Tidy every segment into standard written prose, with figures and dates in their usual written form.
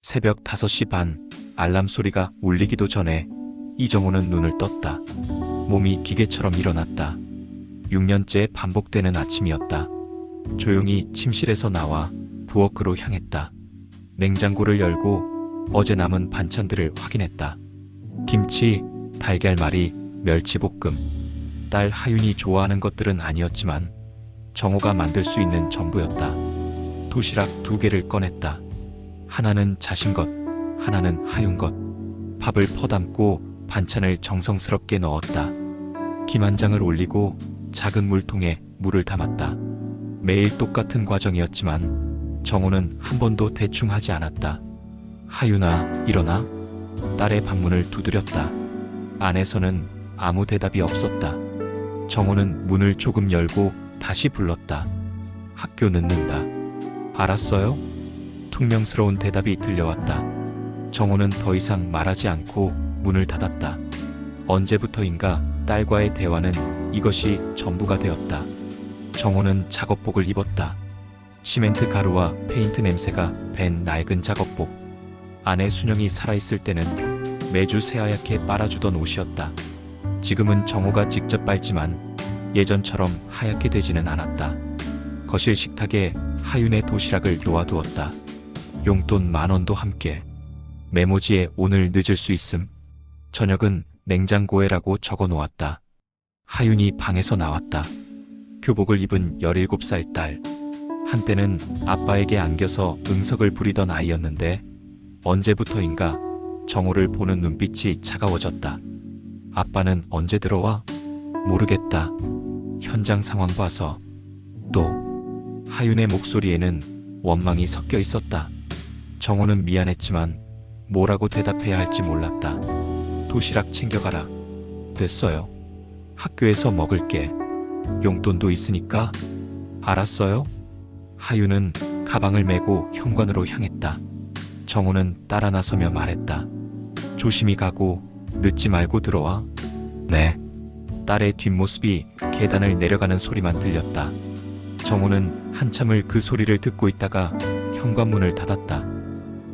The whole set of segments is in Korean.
새벽 5시 반, 알람 소리가 울리기도 전에 이정호는 눈을 떴다. 몸이 기계처럼 일어났다. 6년째 반복되는 아침이었다. 조용히 침실에서 나와 부엌으로 향했다. 냉장고를 열고 어제 남은 반찬들을 확인했다. 김치, 달걀말이, 멸치볶음. 딸 하윤이 좋아하는 것들은 아니었지만 정호가 만들 수 있는 전부였다. 도시락 2개를 꺼냈다. 하나는 자신 것, 하나는 하윤 것. 밥을 퍼담고 반찬을 정성스럽게 넣었다. 김 한 장을 올리고 작은 물통에 물을 담았다. 매일 똑같은 과정이었지만 정호는 한 번도 대충 하지 않았다. 하윤아, 일어나. 딸의 방문을 두드렸다. 안에서는 아무 대답이 없었다. 정호는 문을 조금 열고 다시 불렀다. 학교 늦는다. 알았어요? 퉁명스러운 대답이 들려왔다. 정호는 더 이상 말하지 않고 문을 닫았다. 언제부터인가 딸과의 대화는 이것이 전부가 되었다. 정호는 작업복을 입었다. 시멘트 가루와 페인트 냄새가 밴 낡은 작업복. 안에 순영이 살아있을 때는 매주 새하얗게 빨아주던 옷이었다. 지금은 정호가 직접 빨지만 예전처럼 하얗게 되지는 않았다. 거실 식탁에 하윤의 도시락을 놓아두었다. 용돈 10,000원도 함께. 메모지에 오늘 늦을 수 있음. 저녁은 냉장고에라고 적어 놓았다. 하윤이 방에서 나왔다. 교복을 입은 17살 딸. 한때는 아빠에게 안겨서 응석을 부리던 아이였는데 언제부터인가 정호를 보는 눈빛이 차가워졌다. 아빠는 언제 들어와? 모르겠다. 현장 상황 봐서. 또 하윤의 목소리에는 원망이 섞여 있었다. 정호는 미안했지만 뭐라고 대답해야 할지 몰랐다. 도시락 챙겨가라. 됐어요. 학교에서 먹을게. 용돈도 있으니까. 알았어요? 하윤은 가방을 메고 현관으로 향했다. 정호는 따라 나서며 말했다. 조심히 가고 늦지 말고 들어와. 네. 딸의 뒷모습이 계단을 내려가는 소리만 들렸다. 정호는 한참을 그 소리를 듣고 있다가 현관문을 닫았다.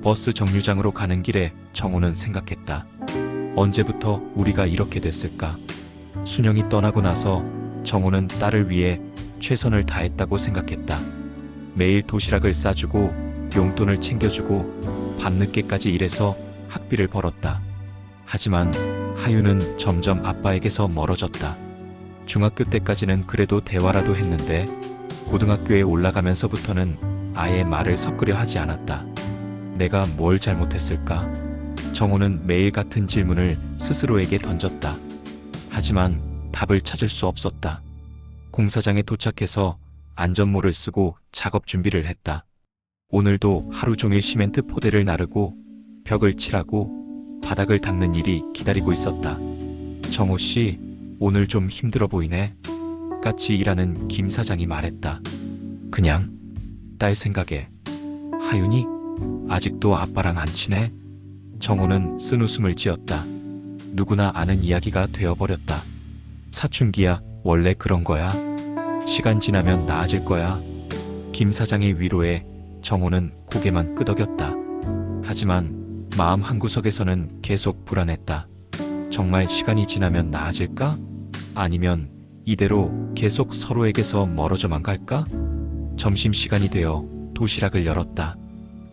버스 정류장으로 가는 길에 정호는 생각했다. 언제부터 우리가 이렇게 됐을까? 순영이 떠나고 나서 정호는 딸을 위해 최선을 다했다고 생각했다. 매일 도시락을 싸주고 용돈을 챙겨주고 밤늦게까지 일해서 학비를 벌었다. 하지만 하윤은 점점 아빠에게서 멀어졌다. 중학교 때까지는 그래도 대화라도 했는데 고등학교에 올라가면서부터는 아예 말을 섞으려 하지 않았다. 내가 뭘 잘못했을까? 정호는 매일 같은 질문을 스스로에게 던졌다. 하지만 답을 찾을 수 없었다. 공사장에 도착해서 안전모를 쓰고 작업 준비를 했다. 오늘도 하루 종일 시멘트 포대를 나르고 벽을 칠하고 바닥을 닦는 일이 기다리고 있었다. 정호 씨, 오늘 좀 힘들어 보이네. 같이 일하는 김 사장이 말했다. 그냥 딸 생각에. 하윤이? 아직도 아빠랑 안 친해? 정호는 쓴웃음을 지었다. 누구나 아는 이야기가 되어버렸다. 사춘기야, 원래 그런 거야. 시간 지나면 나아질 거야. 김 사장의 위로에 정호는 고개만 끄덕였다. 하지만 마음 한구석에서는 계속 불안했다. 정말 시간이 지나면 나아질까? 아니면 이대로 계속 서로에게서 멀어져만 갈까? 점심시간이 되어 도시락을 열었다.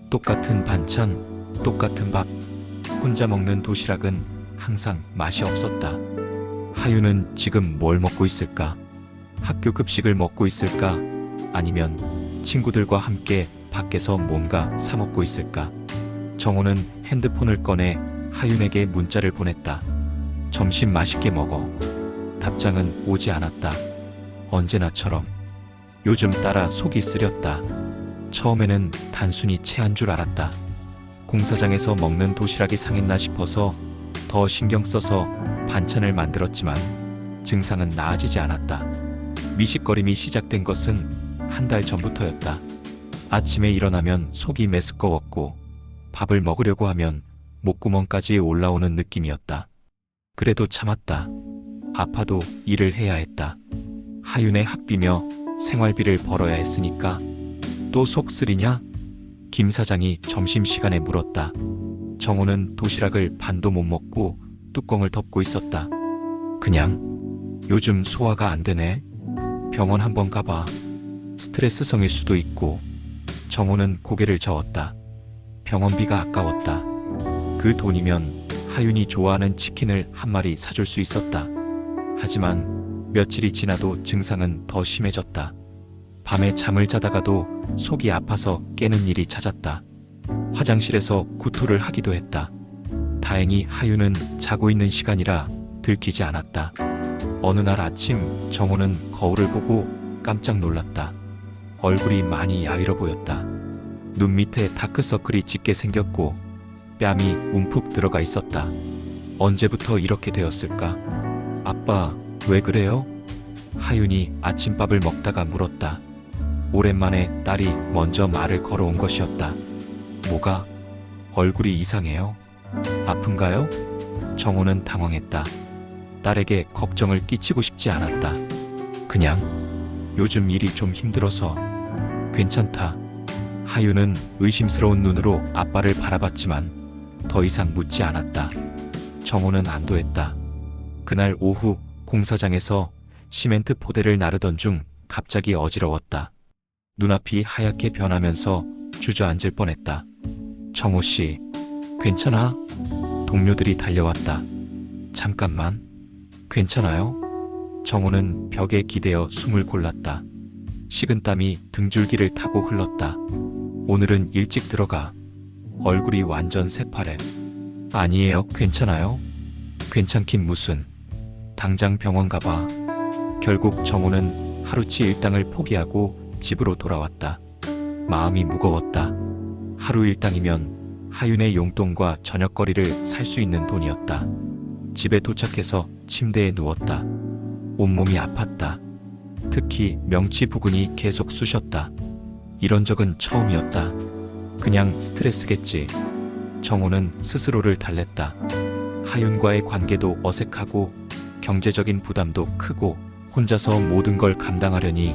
똑같은 반찬, 똑같은 밥. 혼자 먹는 도시락은 항상 맛이 없었다. 하윤은 지금 뭘 먹고 있을까? 학교 급식을 먹고 있을까? 아니면 친구들과 함께 밖에서 뭔가 사 먹고 있을까? 정호는 핸드폰을 꺼내 하윤에게 문자를 보냈다. 점심 맛있게 먹어. 답장은 오지 않았다. 언제나처럼. 요즘 따라 속이 쓰렸다. 처음에는 단순히 체한 줄 알았다. 공사장에서 먹는 도시락이 상했나 싶어서 더 신경 써서 반찬을 만들었지만 증상은 나아지지 않았다. 미식거림이 시작된 것은 한 달 전부터였다. 아침에 일어나면 속이 메스꺼웠고 밥을 먹으려고 하면 목구멍까지 올라오는 느낌이었다. 그래도 참았다. 아파도 일을 해야 했다. 하윤의 학비며 생활비를 벌어야 했으니까. 또 속 쓰리냐? 김 사장이 점심시간에 물었다. 정호는 도시락을 반도 못 먹고 뚜껑을 덮고 있었다. 그냥 요즘 소화가 안 되네. 병원 한번 가봐. 스트레스성일 수도 있고. 정호는 고개를 저었다. 병원비가 아까웠다. 그 돈이면 하윤이 좋아하는 치킨을 한 마리 사줄 수 있었다. 하지만 며칠이 지나도 증상은 더 심해졌다. 밤에 잠을 자다가도 속이 아파서 깨는 일이 잦았다. 화장실에서 구토를 하기도 했다. 다행히 하윤은 자고 있는 시간이라 들키지 않았다. 어느 날 아침 정호는 거울을 보고 깜짝 놀랐다. 얼굴이 많이 야위어 보였다. 눈 밑에 다크서클이 짙게 생겼고 뺨이 움푹 들어가 있었다. 언제부터 이렇게 되었을까? 아빠, 왜 그래요? 하윤이 아침밥을 먹다가 물었다. 오랜만에 딸이 먼저 말을 걸어온 것이었다. 뭐가? 얼굴이 이상해요? 아픈가요? 정호는 당황했다. 딸에게 걱정을 끼치고 싶지 않았다. 그냥 요즘 일이 좀 힘들어서. 괜찮다. 하윤은 의심스러운 눈으로 아빠를 바라봤지만 더 이상 묻지 않았다. 정호는 안도했다. 그날 오후 공사장에서 시멘트 포대를 나르던 중 갑자기 어지러웠다. 눈앞이 하얗게 변하면서 주저앉을 뻔했다. 정호 씨, 괜찮아? 동료들이 달려왔다. 잠깐만. 괜찮아요? 정호는 벽에 기대어 숨을 골랐다. 식은땀이 등줄기를 타고 흘렀다. 오늘은 일찍 들어가. 얼굴이 완전 새파래. 아니에요, 괜찮아요? 괜찮긴 무슨. 당장 병원 가봐. 결국 정호는 하루치 일당을 포기하고 집으로 돌아왔다. 마음이 무거웠다. 하루 일당이면 하윤의 용돈과 저녁거리를 살 수 있는 돈이었다. 집에 도착해서 침대에 누웠다. 온몸이 아팠다. 특히 명치 부근이 계속 쑤셨다. 이런 적은 처음이었다. 그냥 스트레스겠지. 정호는 스스로를 달랬다. 하윤과의 관계도 어색하고 경제적인 부담도 크고 혼자서 모든 걸 감당하려니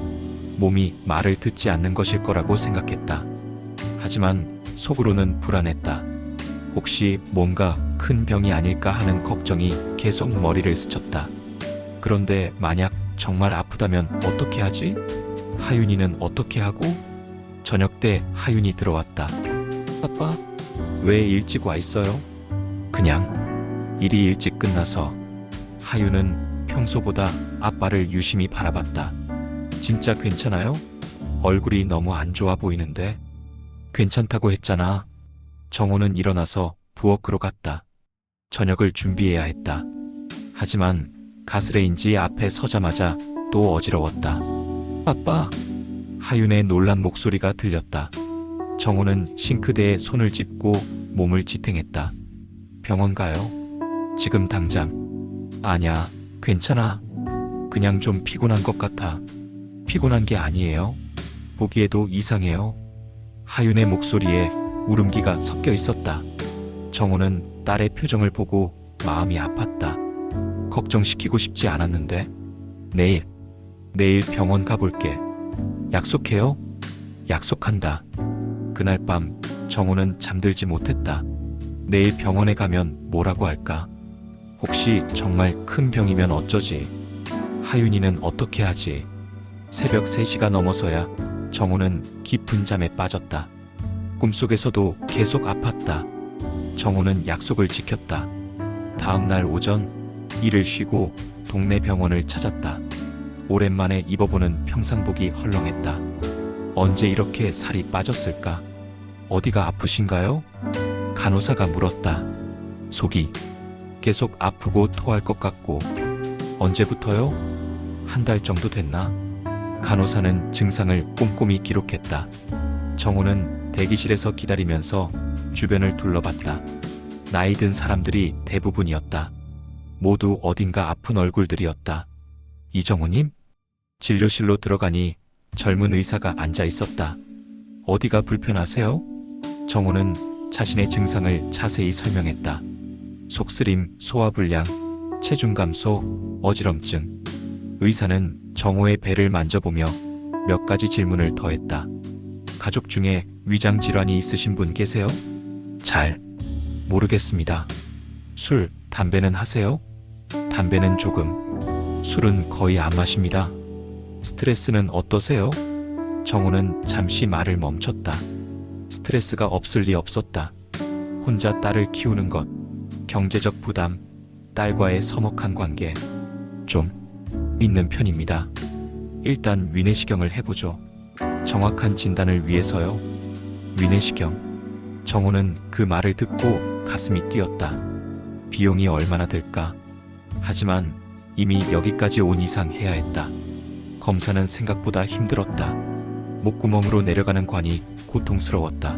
몸이 말을 듣지 않는 것일 거라고 생각했다. 하지만 속으로는 불안했다. 혹시 뭔가 큰 병이 아닐까 하는 걱정이 계속 머리를 스쳤다. 그런데 만약 정말 아프다면 어떻게 하지? 하윤이는 어떻게 하고? 저녁 때 하윤이 들어왔다. 아빠, 왜 일찍 와 있어요? 그냥 일이 일찍 끝나서. 하윤은 평소보다 아빠를 유심히 바라봤다. 진짜 괜찮아요? 얼굴이 너무 안 좋아 보이는데. 괜찮다고 했잖아. 정호는 일어나서 부엌으로 갔다. 저녁을 준비해야 했다. 하지만 가스레인지 앞에 서자마자 또 어지러웠다. 아빠! 하윤의 놀란 목소리가 들렸다. 정호는 싱크대에 손을 짚고 몸을 지탱했다. 병원 가요? 지금 당장. 아냐, 괜찮아. 그냥 좀 피곤한 것 같아. 피곤한 게 아니에요. 보기에도 이상해요. 하윤의 목소리에 울음기가 섞여 있었다. 정호는 딸의 표정을 보고 마음이 아팠다. 걱정시키고 싶지 않았는데. 내일 병원 가볼게. 약속해요? 약속한다. 그날 밤 정호는 잠들지 못했다. 내일 병원에 가면 뭐라고 할까? 혹시 정말 큰 병이면 어쩌지? 하윤이는 어떻게 하지? 새벽 3시가 넘어서야 정호는 깊은 잠에 빠졌다. 꿈속에서도 계속 아팠다. 정호는 약속을 지켰다. 다음 날 오전 일을 쉬고 동네 병원을 찾았다. 오랜만에 입어보는 평상복이 헐렁했다. 언제 이렇게 살이 빠졌을까? 어디가 아프신가요? 간호사가 물었다. 속이 계속 아프고 토할 것 같고. 언제부터요? 한 달 정도 됐나? 간호사는 증상을 꼼꼼히 기록했다. 정호는 대기실에서 기다리면서 주변을 둘러봤다. 나이 든 사람들이 대부분이었다. 모두 어딘가 아픈 얼굴들이었다. 이정호님? 진료실로 들어가니 젊은 의사가 앉아 있었다. 어디가 불편하세요? 정호는 자신의 증상을 자세히 설명했다. 속쓰림, 소화불량, 체중 감소, 어지럼증. 의사는 정호의 배를 만져보며 몇 가지 질문을 더했다. 가족 중에 위장 질환이 있으신 분 계세요? 잘 모르겠습니다. 술, 담배는 하세요? 담배는 조금, 술은 거의 안 마십니다. 스트레스는 어떠세요? 정우는 잠시 말을 멈췄다. 스트레스가 없을 리 없었다. 혼자 딸을 키우는 것, 경제적 부담, 딸과의 서먹한 관계, 좀 있는 편입니다. 일단 위내시경을 해보죠. 정확한 진단을 위해서요. 위내시경. 정우는 그 말을 듣고 가슴이 뛰었다. 비용이 얼마나 들까? 하지만 이미 여기까지 온 이상 해야 했다. 검사는 생각보다 힘들었다. 목구멍으로 내려가는 관이 고통스러웠다.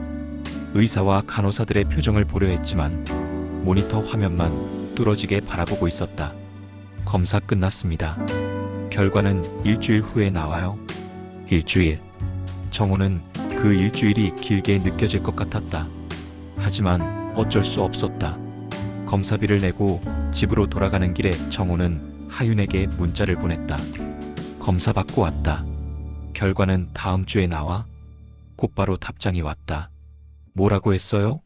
의사와 간호사들의 표정을 보려 했지만 모니터 화면만 뚫어지게 바라보고 있었다. 검사 끝났습니다. 결과는 일주일 후에 나와요. 일주일. 정우는 그 일주일이 길게 느껴질 것 같았다. 하지만 어쩔 수 없었다. 검사비를 내고 집으로 돌아가는 길에 정우는 하윤에게 문자를 보냈다. 검사 받고 왔다. 결과는 다음 주에 나와. 곧바로 답장이 왔다. 뭐라고 했어요?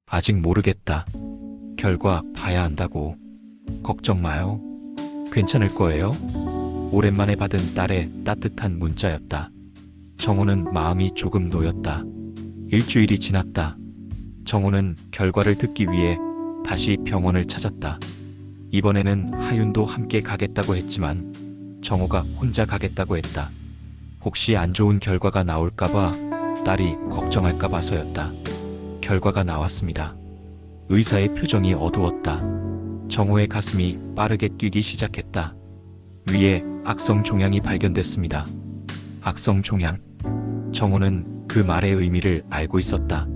아직 모르겠다. 결과 봐야 한다고. 걱정 마요. 괜찮을 거예요. 오랜만에 받은 딸의 따뜻한 문자였다. 정우는 마음이 조금 놓였다. 일주일이 지났다. 정우는 결과를 듣기 위해 다시 병원을 찾았다. 이번에는 하윤도 함께 가겠다고 했지만 정우가 혼자 가겠다고 했다. 혹시 안 좋은 결과가 나올까봐 딸이 걱정할까 봐서였다. 결과가 나왔습니다. 의사의 표정이 어두웠다. 정우의 가슴이 빠르게 뛰기 시작했다. 위에 악성 종양이 발견됐습니다. 악성 종양. 정우는 그 말의 의미를 알고 있었다.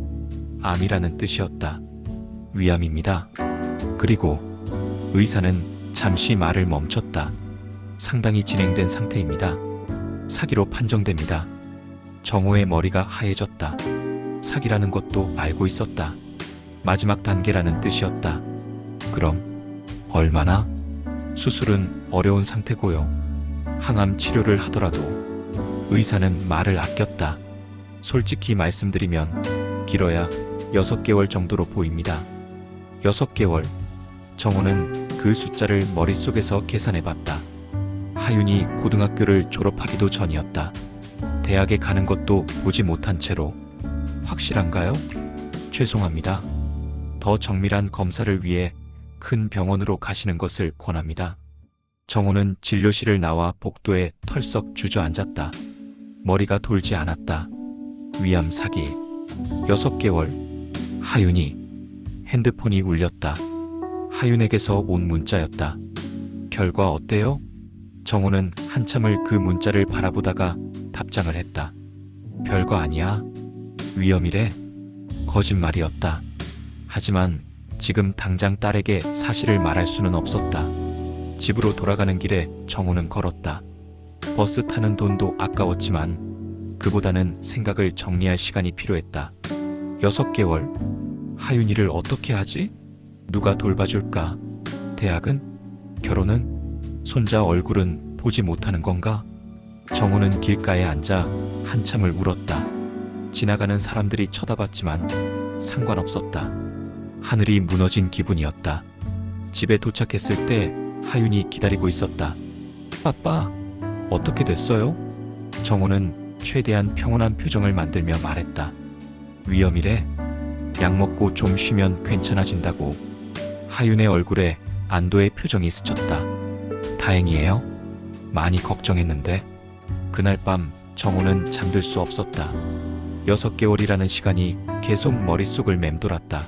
암이라는 뜻이었다. 위암입니다. 그리고 의사는 잠시 말을 멈췄다. 상당히 진행된 상태입니다. 사기로 판정됩니다. 정우의 머리가 하얘졌다. 사기라는 것도 알고 있었다. 마지막 단계라는 뜻이었다. 그럼 얼마나? 수술은 어려운 상태고요. 항암 치료를 하더라도. 의사는 말을 아꼈다. 솔직히 말씀드리면 길어야 6개월 정도로 보입니다. 6개월. 정우는 그 숫자를 머릿속에서 계산해봤다. 하윤이 고등학교를 졸업하기도 전이었다. 대학에 가는 것도 보지 못한 채로. 확실한가요? 죄송합니다. 더 정밀한 검사를 위해 큰 병원으로 가시는 것을 권합니다. 정우는 진료실을 나와 복도에 털썩 주저앉았다. 머리가 돌지 않았다. 위암 사기. 6개월. 하윤이. 핸드폰이 울렸다. 하윤에게서 온 문자였다. 결과 어때요? 정우는 한참을 그 문자를 바라보다가 답장을 했다. 별거 아니야. 위험이래. 거짓말이었다. 하지만 지금 당장 딸에게 사실을 말할 수는 없었다. 집으로 돌아가는 길에 정우는 걸었다. 버스 타는 돈도 아까웠지만 그보다는 생각을 정리할 시간이 필요했다. 6개월. 하윤이를 어떻게 하지? 누가 돌봐줄까? 대학은? 결혼은? 손자 얼굴은 보지 못하는 건가? 정우는 길가에 앉아 한참을 울었다. 지나가는 사람들이 쳐다봤지만 상관없었다. 하늘이 무너진 기분이었다. 집에 도착했을 때 하윤이 기다리고 있었다. 아빠, 어떻게 됐어요? 정우는 최대한 평온한 표정을 만들며 말했다. 위험이래. 약 먹고 좀 쉬면 괜찮아진다고. 하윤의 얼굴에 안도의 표정이 스쳤다. 다행이에요. 많이 걱정했는데. 그날 밤 정우는 잠들 수 없었다. 6개월이라는 시간이 계속 머릿속을 맴돌았다.